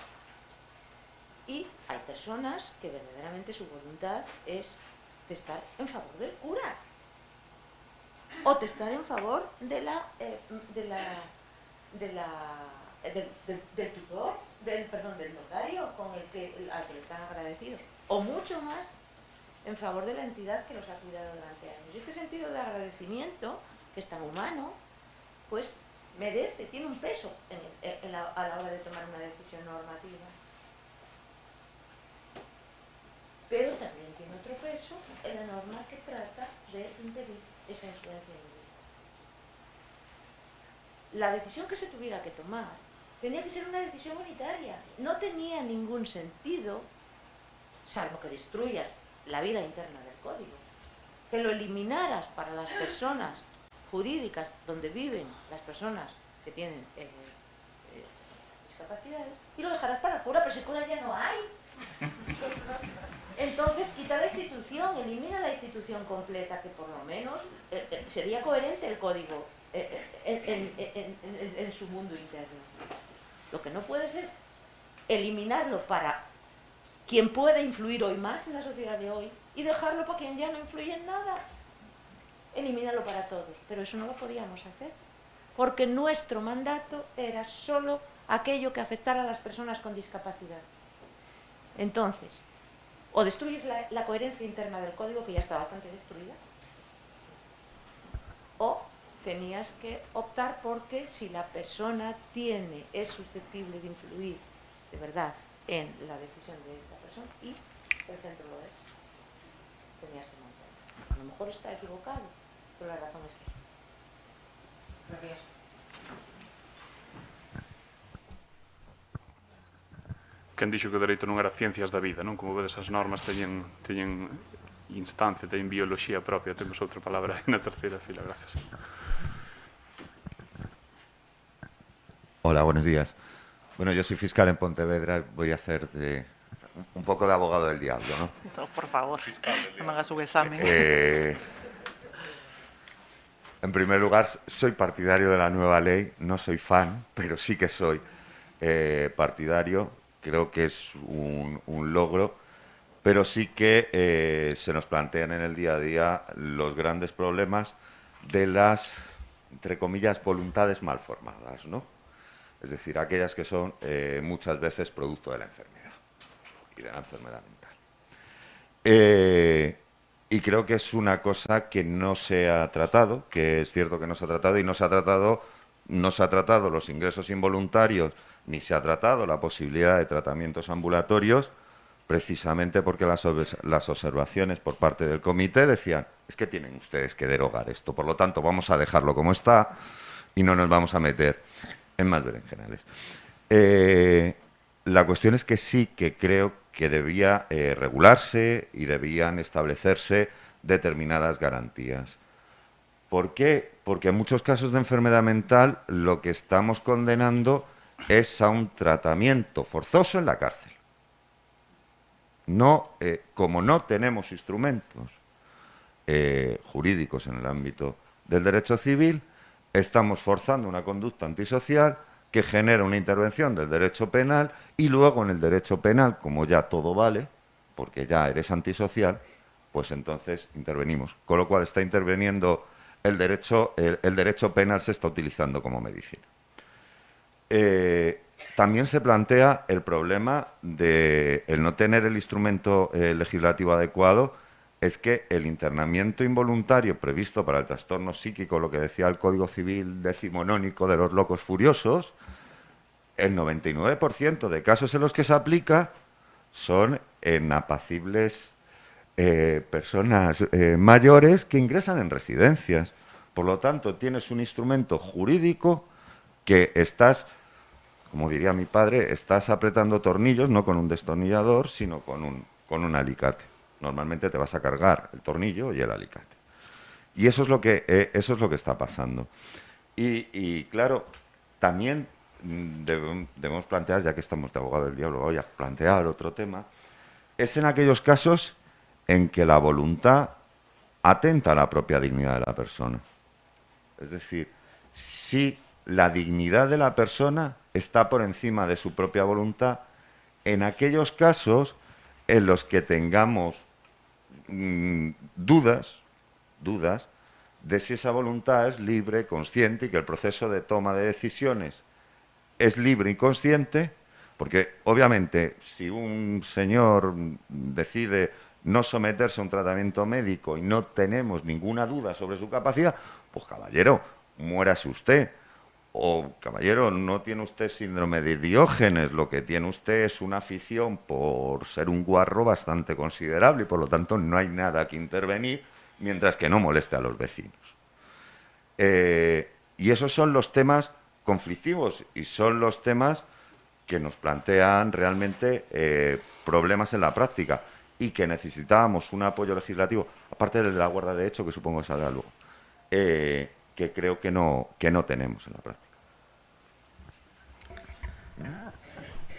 Y hay personas que verdaderamente su voluntad es testar en favor del cura o testar en favor del tutor, del notario al que le están agradecidos, o mucho más en favor de la entidad que los ha cuidado durante años. Y este sentido de agradecimiento, que es tan humano, pues tiene un peso a la hora de tomar una decisión normativa. Pero también tiene otro peso en la norma que trata de impedir esa influencia indebida. La decisión que se tuviera que tomar tenía que ser una decisión unitaria. No tenía ningún sentido, salvo que destruyas la vida interna del código, que lo eliminaras para las personas jurídicas donde viven las personas que tienen discapacidades y lo dejarás para el cura, pero si el cura ya no hay. Entonces quita la institución, elimina la institución completa, que por lo menos sería coherente el código en su mundo interno. Lo que no puedes es eliminarlo para quien puede influir hoy más en la sociedad de hoy y dejarlo para quien ya no influye en nada. Elimínalo para todos, pero eso no lo podíamos hacer, porque nuestro mandato era solo aquello que afectara a las personas con discapacidad. Entonces, o destruyes la coherencia interna del código, que ya está bastante destruida, o tenías que optar porque si la persona es susceptible de influir de verdad en la decisión de esta persona, y el centro lo es, tenías que mantenerlo. A lo mejor está equivocado, pero la razón es esa. Gracias. Quen dixo que o dereito non era ciencias da vida, non? Como vedes, as normas teñen instancia, teñen bioloxía propia. Temos outra palabra aí na terceira fila, gracias. Hola, buenos días. Bueno, yo soy fiscal en Pontevedra, voy a hacer un poco de abogado del diablo, ¿no? No, por favor, no me hagas un examen. En primer lugar, soy partidario de la nueva ley, no soy fan, pero sí que soy partidario. Creo que es un logro, pero sí que se nos plantean en el día a día los grandes problemas de las, entre comillas, voluntades mal formadas, ¿no? Es decir, aquellas que son muchas veces producto de la enfermedad y de la enfermedad mental. Y creo que es una cosa que no se ha tratado, que es cierto que no se ha tratado, y no se ha tratado los ingresos involuntarios, ni se ha tratado la posibilidad de tratamientos ambulatorios, precisamente porque las observaciones por parte del comité decían: es que tienen ustedes que derogar esto, por lo tanto vamos a dejarlo como está y no nos vamos a meter en más berenjenales. La cuestión es que sí que creo que debía regularse y debían establecerse determinadas garantías. ¿Por qué? Porque en muchos casos de enfermedad mental lo que estamos condenando es a un tratamiento forzoso en la cárcel. No, como no tenemos instrumentos jurídicos en el ámbito del derecho civil, estamos forzando una conducta antisocial que genera una intervención del derecho penal, y luego en el derecho penal, como ya todo vale, porque ya eres antisocial, pues entonces intervenimos. Con lo cual está interviniendo el derecho penal, se está utilizando como medicina. También se plantea el problema de el no tener el instrumento legislativo adecuado. Es que el internamiento involuntario previsto para el trastorno psíquico, lo que decía el Código Civil decimonónico de los locos furiosos, el 99% de casos en los que se aplica son en apacibles personas mayores que ingresan en residencias. Por lo tanto, tienes un instrumento jurídico que estás, como diría mi padre, estás apretando tornillos, no con un destornillador, sino con un alicate. Normalmente te vas a cargar el tornillo y el alicate. Y eso es lo que está pasando. Y claro, también debemos plantear, ya que estamos de abogado del diablo, voy a plantear otro tema, es en aquellos casos en que la voluntad atenta a la propia dignidad de la persona. Es decir, si la dignidad de la persona está por encima de su propia voluntad, en aquellos casos en los que tengamos dudas de si esa voluntad es libre, consciente, y que el proceso de toma de decisiones es libre y consciente, porque obviamente si un señor decide no someterse a un tratamiento médico y no tenemos ninguna duda sobre su capacidad, pues caballero, muérase usted. O caballero, no tiene usted síndrome de Diógenes, lo que tiene usted es una afición por ser un guarro bastante considerable y por lo tanto no hay nada que intervenir mientras que no moleste a los vecinos. Y esos son los temas conflictivos y son los temas que nos plantean realmente problemas en la práctica y que necesitábamos un apoyo legislativo, aparte de la guarda de hecho, que supongo que saldrá luego, que creo que no tenemos en la práctica.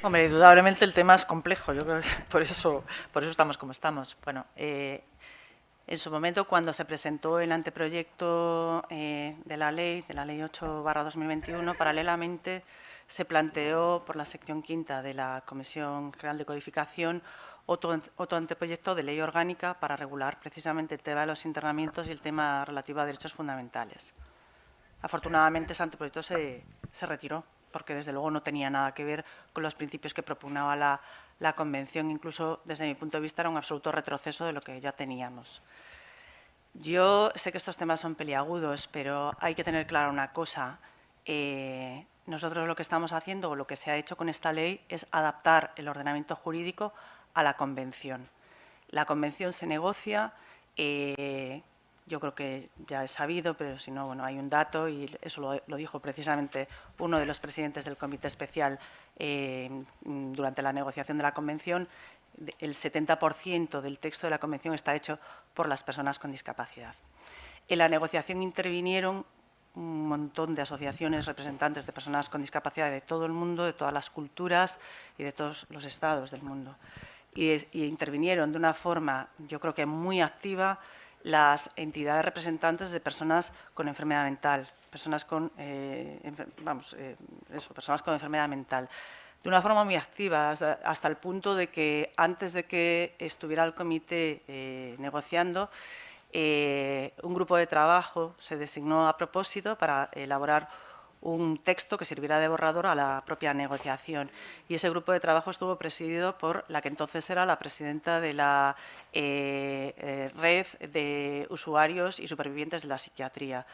Hombre, indudablemente el tema es complejo, yo creo que por eso estamos como estamos. Bueno, En su momento, cuando se presentó el anteproyecto de la ley 8/2021, paralelamente se planteó por la sección quinta de la Comisión General de Codificación otro anteproyecto de ley orgánica para regular precisamente el tema de los internamientos y el tema relativo a derechos fundamentales. Afortunadamente, ese anteproyecto se retiró, porque desde luego no tenía nada que ver con los principios que propugnaba la Convención. Incluso, desde mi punto de vista, era un absoluto retroceso de lo que ya teníamos. Yo sé que estos temas son peliagudos, pero hay que tener clara una cosa. Nosotros lo que estamos haciendo, o lo que se ha hecho con esta ley, es adaptar el ordenamiento jurídico a la Convención. La Convención se negocia, yo creo que ya es sabido, pero si no, bueno, hay un dato, y eso lo dijo precisamente uno de los presidentes del Comité Especial durante la negociación de la Convención. El 70% del texto de la Convención está hecho por las personas con discapacidad. En la negociación intervinieron un montón de asociaciones representantes de personas con discapacidad de todo el mundo, de todas las culturas y de todos los estados del mundo. Y intervinieron de una forma, yo creo que muy activa, las entidades representantes de personas con enfermedad mental, personas con enfermedad mental, de una forma muy activa, hasta el punto de que antes de que estuviera el comité negociando, un grupo de trabajo se designó a propósito para elaborar un texto que sirviera de borrador a la propia negociación. Y ese grupo de trabajo estuvo presidido por la que entonces era la presidenta de la Red de Usuarios y Supervivientes de la Psiquiatría.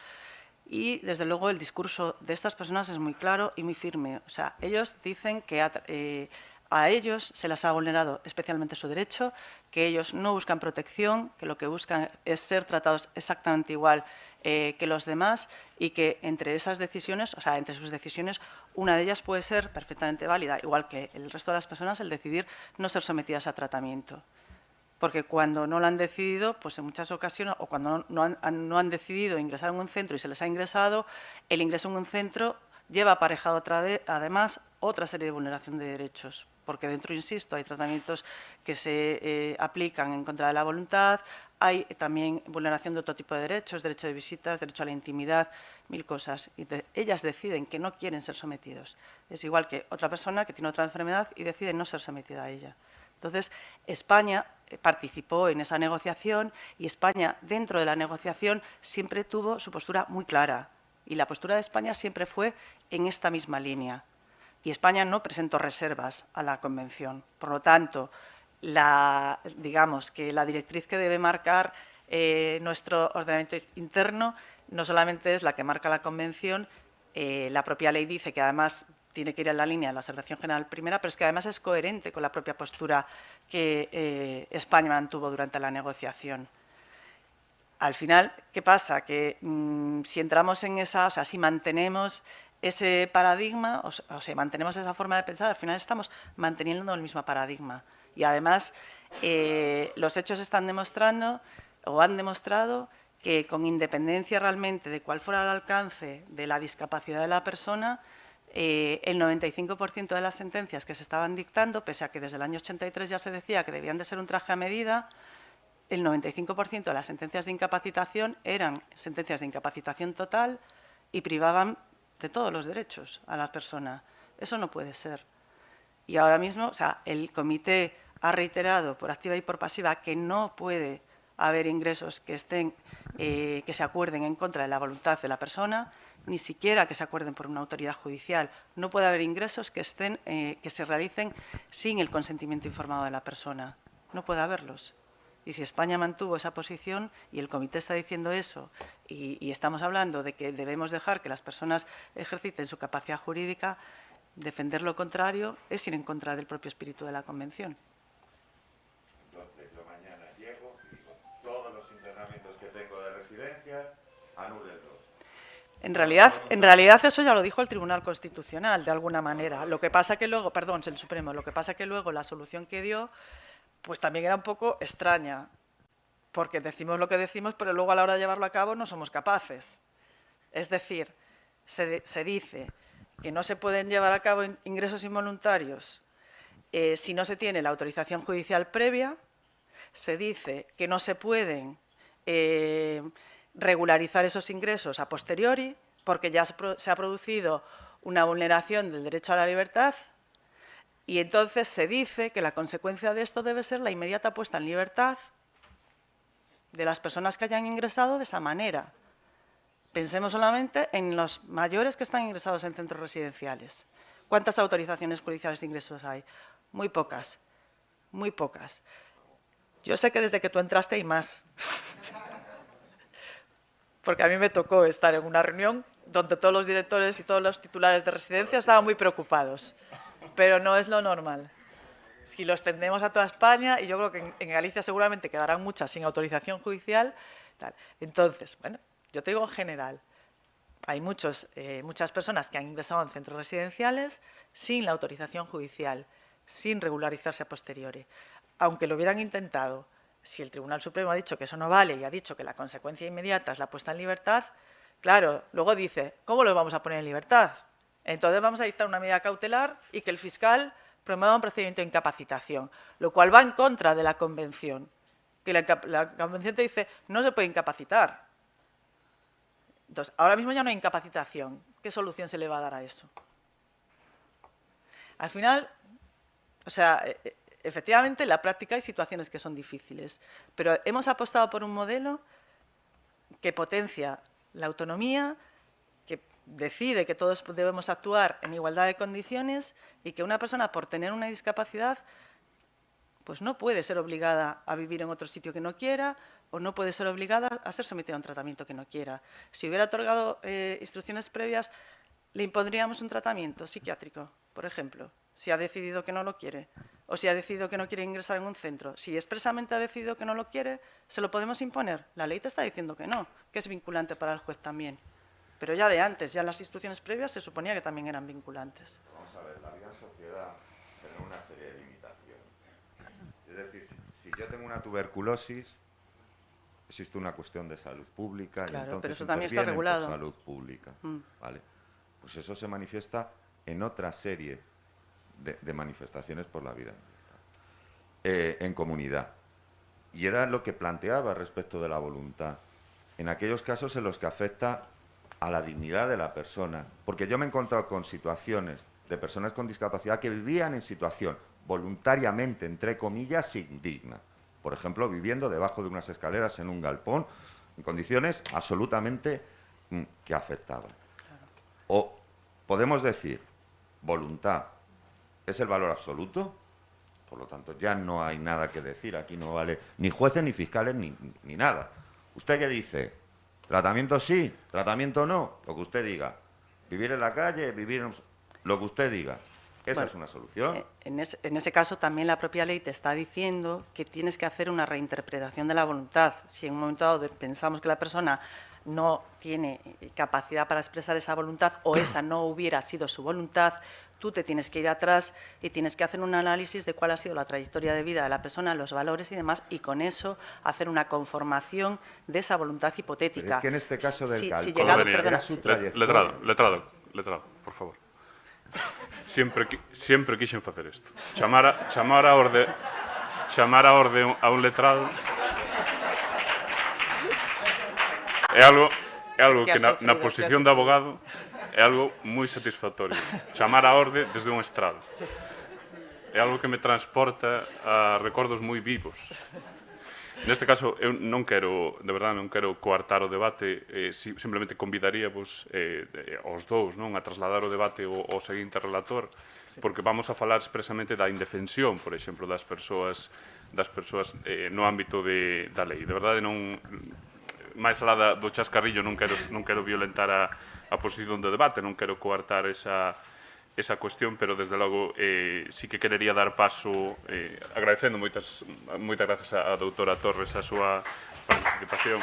Y, desde luego, el discurso de estas personas es muy claro y muy firme. O sea, ellos dicen que a ellos se les ha vulnerado especialmente su derecho, que ellos no buscan protección, que lo que buscan es ser tratados exactamente igual que los demás, y que entre esas decisiones, o sea, entre sus decisiones, una de ellas puede ser perfectamente válida, igual que el resto de las personas, el decidir no ser sometidas a tratamiento. Porque cuando no lo han decidido, pues en muchas ocasiones, o cuando no han decidido ingresar en un centro y se les ha ingresado, el ingreso en un centro lleva aparejado además otra serie de vulneración de derechos, porque dentro, insisto, hay tratamientos que se aplican en contra de la voluntad, hay también vulneración de otro tipo de derechos, derecho de visitas, derecho a la intimidad, mil cosas. Y ellas deciden que no quieren ser sometidos. Es igual que otra persona que tiene otra enfermedad y decide no ser sometida a ella. Entonces, España participó en esa negociación, y España, dentro de la negociación, siempre tuvo su postura muy clara. Y la postura de España siempre fue en esta misma línea. Y España no presentó reservas a la Convención. Por lo tanto, digamos que la directriz que debe marcar nuestro ordenamiento interno no solamente es la que marca la Convención, la propia ley dice que además tiene que ir en la línea de la Observación General Primera, pero es que además es coherente con la propia postura que España mantuvo durante la negociación. Al final, ¿qué pasa? Que si entramos en esa, o sea, si mantenemos ese paradigma, o sea, mantenemos esa forma de pensar, al final estamos manteniendo el mismo paradigma. Y además, los hechos están demostrando, o han demostrado, que con independencia realmente de cuál fuera el alcance de la discapacidad de la persona, el 95% de las sentencias que se estaban dictando, pese a que desde el año 83 ya se decía que debían de ser un traje a medida, el 95% de las sentencias de incapacitación eran sentencias de incapacitación total y privaban de todos los derechos a la persona. Eso no puede ser. Y ahora mismo, o sea, el comité ha reiterado por activa y por pasiva que no puede haber ingresos que se acuerden en contra de la voluntad de la persona, ni siquiera que se acuerden por una autoridad judicial. No puede haber ingresos que se realicen sin el consentimiento informado de la persona. No puede haberlos. Y si España mantuvo esa posición y el comité está diciendo eso, y estamos hablando de que debemos dejar que las personas ejerciten su capacidad jurídica, defender lo contrario es ir en contra del propio espíritu de la Convención. Entonces yo mañana llego y digo, todos los internamientos que tengo de residencia, anúlenlos. En realidad eso ya lo dijo el Tribunal Constitucional, de alguna manera. Lo que pasa que luego, perdón, el Supremo, lo que pasa que luego la solución que dio, pues también era un poco extraña, porque decimos lo que decimos, pero luego a la hora de llevarlo a cabo no somos capaces. Es decir, se dice que no se pueden llevar a cabo ingresos involuntarios si no se tiene la autorización judicial previa, se dice que no se pueden regularizar esos ingresos a posteriori, porque ya se ha producido una vulneración del derecho a la libertad, y entonces se dice que la consecuencia de esto debe ser la inmediata puesta en libertad de las personas que hayan ingresado de esa manera. Pensemos solamente en los mayores que están ingresados en centros residenciales. ¿Cuántas autorizaciones judiciales de ingresos hay? Muy pocas, muy pocas. Yo sé que desde que tú entraste hay más. Porque a mí me tocó estar en una reunión donde todos los directores y todos los titulares de residencia estaban muy preocupados. Pero no es lo normal. Si lo extendemos a toda España, y yo creo que en Galicia seguramente quedarán muchas sin autorización judicial, tal. Entonces, bueno, yo te digo en general, hay muchas personas que han ingresado en centros residenciales sin la autorización judicial, sin regularizarse a posteriori. Aunque lo hubieran intentado, si el Tribunal Supremo ha dicho que eso no vale y ha dicho que la consecuencia inmediata es la puesta en libertad, claro, luego dice, ¿cómo lo vamos a poner en libertad? Entonces vamos a dictar una medida cautelar y que el fiscal promueva un procedimiento de incapacitación, lo cual va en contra de la Convención, que la Convención te dice no se puede incapacitar. Entonces, ahora mismo ya no hay incapacitación. ¿Qué solución se le va a dar a eso? Al final, o sea, efectivamente, en la práctica hay situaciones que son difíciles, pero hemos apostado por un modelo que potencia la autonomía, que decide que todos debemos actuar en igualdad de condiciones y que una persona, por tener una discapacidad, pues no puede ser obligada a vivir en otro sitio que no quiera o no puede ser obligada a ser sometida a un tratamiento que no quiera. Si hubiera otorgado instrucciones previas, le impondríamos un tratamiento psiquiátrico, por ejemplo, si ha decidido que no lo quiere o si ha decidido que no quiere ingresar en un centro. Si expresamente ha decidido que no lo quiere, ¿se lo podemos imponer? La ley te está diciendo que no, que es vinculante para el juez también. Pero ya de antes, ya en las instrucciones previas se suponía que también eran vinculantes. Vamos a ver, la vida en sociedad tiene una serie de limitaciones. Es decir, si yo tengo una tuberculosis, existe una cuestión de salud pública, claro, y entonces pero eso también está intervienen regulado. por salud pública. ¿Vale? Pues eso se manifiesta en otra serie de manifestaciones por la vida en comunidad. Y era lo que planteaba respecto de la voluntad. En aquellos casos en los que afecta a la dignidad de la persona. Porque yo me he encontrado con situaciones de personas con discapacidad que vivían en situación voluntariamente, entre comillas, indigna. Por ejemplo, viviendo debajo de unas escaleras en un galpón, en condiciones absolutamente que afectaban. Claro. O podemos decir, voluntad es el valor absoluto, por lo tanto ya no hay nada que decir, aquí no vale ni jueces, ni fiscales, ni nada. ¿Usted qué dice? Tratamiento sí, tratamiento no, lo que usted diga. Vivir en la calle, vivir en... lo que usted diga. Esa es una solución. En ese caso también la propia ley te está diciendo que tienes que hacer una reinterpretación de la voluntad. Si en un momento dado pensamos que la persona no tiene capacidad para expresar esa voluntad o esa no hubiera sido su voluntad, tú te tienes que ir atrás y tienes que hacer un análisis de cuál ha sido la trayectoria de vida de la persona, los valores y demás, y con eso hacer una conformación de esa voluntad hipotética. Pero es que en este caso del letrado, por favor. Sempre quixen facer isto. Chamar a orde a un letrado é algo que na posición de abogado é algo moi satisfactorio. Chamar a orde desde un estrado. É algo que me transporta a recordos moi vivos. Neste caso, eu non quero, de verdade, non quero coartar o debate, simplemente convidaríavos aos dous a trasladar o debate ao seguinte relator, porque vamos a falar expresamente da indefensión, por exemplo, das persoas no ámbito da lei. De verdade, non máis alá do chascarrillo non quero violentar a posición do debate, non quero coartar esa cuestión, pero desde logo sí que querería dar paso, agradecendo moitas grazas á doutora Torres a súa participación.